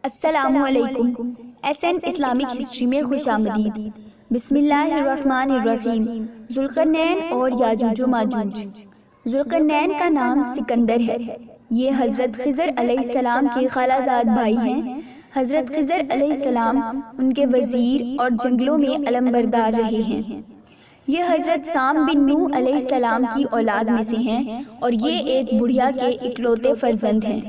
السلام علیکم۔ SN Islamic history میں خوش آمدید۔ بسم اللہ الرحمن الرحیم۔ ذوالقرنین اور یاجوج و ماجوج۔ ذوالقرنین کا نام سکندر ہے۔ یہ حضرت خضر علیہ السلام کے خالہ زاد بھائی ہیں۔ حضرت خضر علیہ السلام ان کے وزیر اور جنگلوں میں علم بردار رہے ہیں۔ یہ حضرت سام بن نوح علیہ السلام کی اولاد میں سے ہیں اور یہ ایک بڑھیا کے اکلوتے فرزند ہیں۔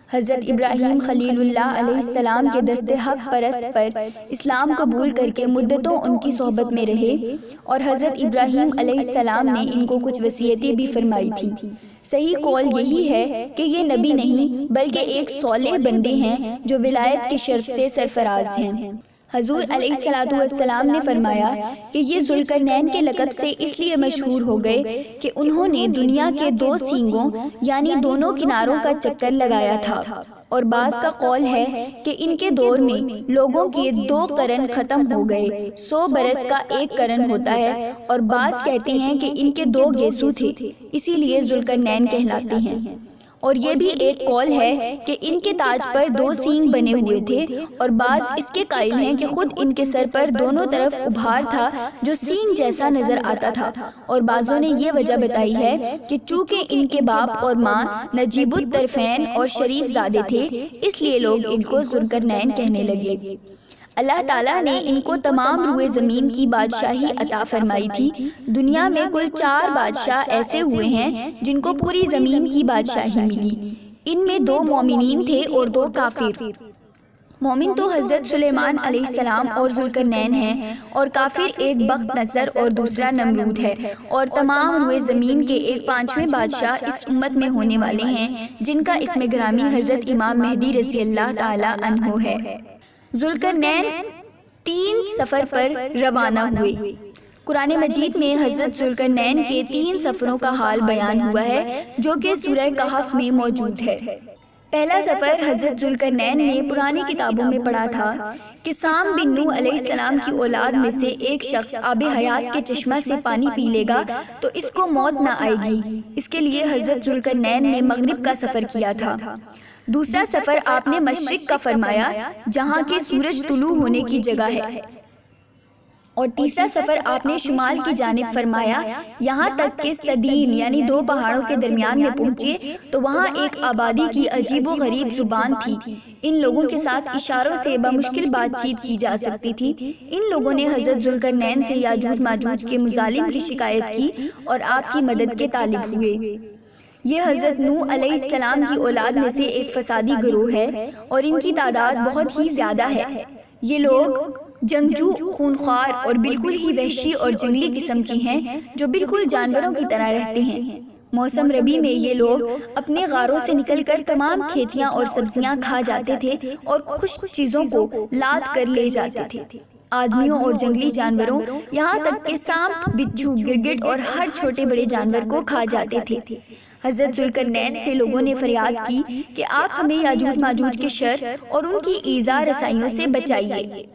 حضرت ابراہیم خلیل اللہ علیہ السلام کے دست حق پرست پر اسلام قبول کر کے مدتوں ان کی صحبت میں رہے اور حضرت ابراہیم علیہ السلام نے ان کو کچھ وصیتیں بھی فرمائی تھیں۔ صحیح قول یہی ہے کہ یہ نبی نہیں بلکہ ایک صالح بندے ہیں جو ولایت کے شرف سے سرفراز ہیں۔ حضور علیہ السلام نے فرمایا کہ یہ ذوالقرنین کے لقب سے اس لیے مشہور ہو گئے کہ انہوں نے دنیا کے دو سینگوں یعنی دونوں کناروں کا چکر لگایا تھا، اور بعض کا قول ہے کہ ان کے دور میں لوگوں کے 2 قرن ختم ہو گئے، 100 برس کا 1 قرن ہوتا ہے، اور بعض کہتے ہیں کہ ان کے 2 گیسو تھے، اسی لیے ذوالقرنین کہلاتے ہیں۔ اور یہ بھی ایک قول ہے کہ ان کے تاج پر 2 سینگ بنے ہوئے تھے، اور بعض اس کے قائل ہیں کہ خود ان کے سر پر دونوں طرف ابھار تھا جو سینگ جیسا نظر آتا تھا، اور بعضوں نے یہ وجہ بتائی ہے کہ چونکہ ان کے باپ اور ماں نجیب الطرفین اور شریف زادے تھے اس لیے لوگ ان کو ذوالقرنین کہنے لگے۔ اللہ تعالیٰ نے ان کو تمام روئے زمین کی بادشاہی عطا فرمائی تھی۔ دنیا میں کل 4 بادشاہ ایسے ہوئے ہیں جن کو پوری زمین کی بادشاہی ملی۔ ان میں 2 مومنین تھے اور 2 کافر۔ مومن تو حضرت سلیمان علیہ السلام اور ذوالقرنین ہیں، اور کافر ایک بخت نصر اور دوسرا نمرود ہے، اور تمام روئے زمین کے 1/5 بادشاہ اس امت میں ہونے والے ہیں جن کا اسم گرامی حضرت امام مہدی رضی اللہ تعالی عنہ ہے۔ ذوالقرنین 3 سفر پر روانہ ہوئے۔ قرآن مجید میں حضرت ذوالقرنین کے 3 سفروں کا حال بیان ہوا ہے جو کہ سورہ کہف میں موجود ہے۔ پہلا سفر حضرت ذوالقرنین نے پرانی کتابوں میں پڑھا تھا کہ سام بن نوح علیہ السلام کی اولاد میں سے ایک شخص آب حیات کے چشمہ سے پانی پی لے گا تو اس کو موت نہ آئے گی۔ اس کے لیے حضرت ذوالقرنین نے مغرب کا سفر کیا تھا۔ دوسرا سفر آپ نے مشرق کا فرمایا جہاں کے سورج طلوع ہونے کی جگہ ہے، اور تیسرا سفر آپ نے شمال کی جانب فرمایا یہاں تک کہ صدین یعنی 2 پہاڑوں کے درمیان میں پہنچے تو وہاں ایک آبادی کی عجیب و غریب زبان تھی۔ ان لوگوں کے ساتھ اشاروں سے بمشکل بات چیت کی جا سکتی تھی۔ ان لوگوں نے حضرت ذوالقرنین سے یاجوج ماجوج کے مظالم کی شکایت کی اور آپ کی مدد کے طالب ہوئے۔ یہ حضرت نوح علیہ السلام کی اولاد میں سے ایک فسادی گروہ ہے اور ان کی تعداد بہت ہی زیادہ ہے۔ یہ لوگ جنگجو، خونخوار اور بالکل ہی وحشی اور جنگلی قسم کی ہیں جو بالکل جانوروں کی طرح رہتے ہیں۔ موسم ربیع میں یہ لوگ اپنے غاروں سے نکل کر تمام کھیتیاں اور سبزیاں کھا جاتے تھے اور خشک چیزوں کو لاد کر لے جاتے تھے۔ آدمیوں اور جنگلی جانوروں یہاں تک کہ سانپ، بچھو، گرگٹ اور ہر چھوٹے بڑے جانور کو کھا جاتے تھے۔ حضرت ذوالقرنین سے لوگوں نے فریاد کی کہ آپ ہمیں یاجوج ماجوج کے شر اور ان کی ایذا رسائیوں سے بچائیے،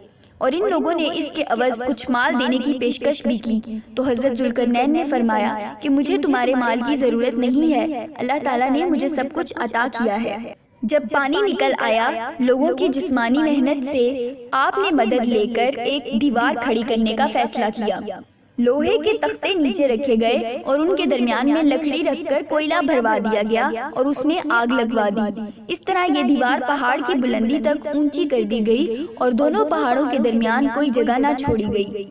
اور ان لوگوں نے اس کے عوض کچھ مال دینے کی پیشکش بھی کی۔ تو حضرت ذوالقرنین نے فرمایا کہ مجھے تمہارے مال کی ضرورت نہیں ہے، اللہ تعالیٰ نے مجھے سب کچھ عطا کیا ہے۔ جب پانی نکل آیا لوگوں کی جسمانی محنت سے آپ نے مدد لے کر ایک دیوار کھڑی کرنے کا فیصلہ کیا۔ لوہے کے تختے نیچے رکھے گئے اور ان کے درمیان میں لکڑی رکھ کر کوئلہ بھروا دیا گیا اور اس میں آگ لگوا دی۔ اس طرح یہ دیوار پہاڑ کی بلندی تک اونچی کر دی گئی اور دونوں پہاڑوں کے درمیان کوئی جگہ نہ چھوڑی گئی۔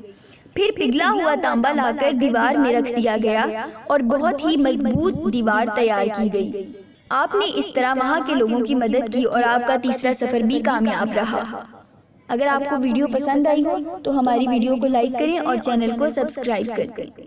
پھر پگھلا ہوا تانبا لا کر دیوار میں رکھ دیا گیا اور بہت ہی مضبوط دیوار تیار کی گئی۔ آپ نے اس طرح وہاں کے لوگوں کی مدد کی اور آپ کا تیسرا سفر بھی کامیاب رہا۔ اگر آپ کو ویڈیو پسند آئی ہو تو ہماری ویڈیو کو لائک کریں اور چینل کو سبسکرائب کر دیں۔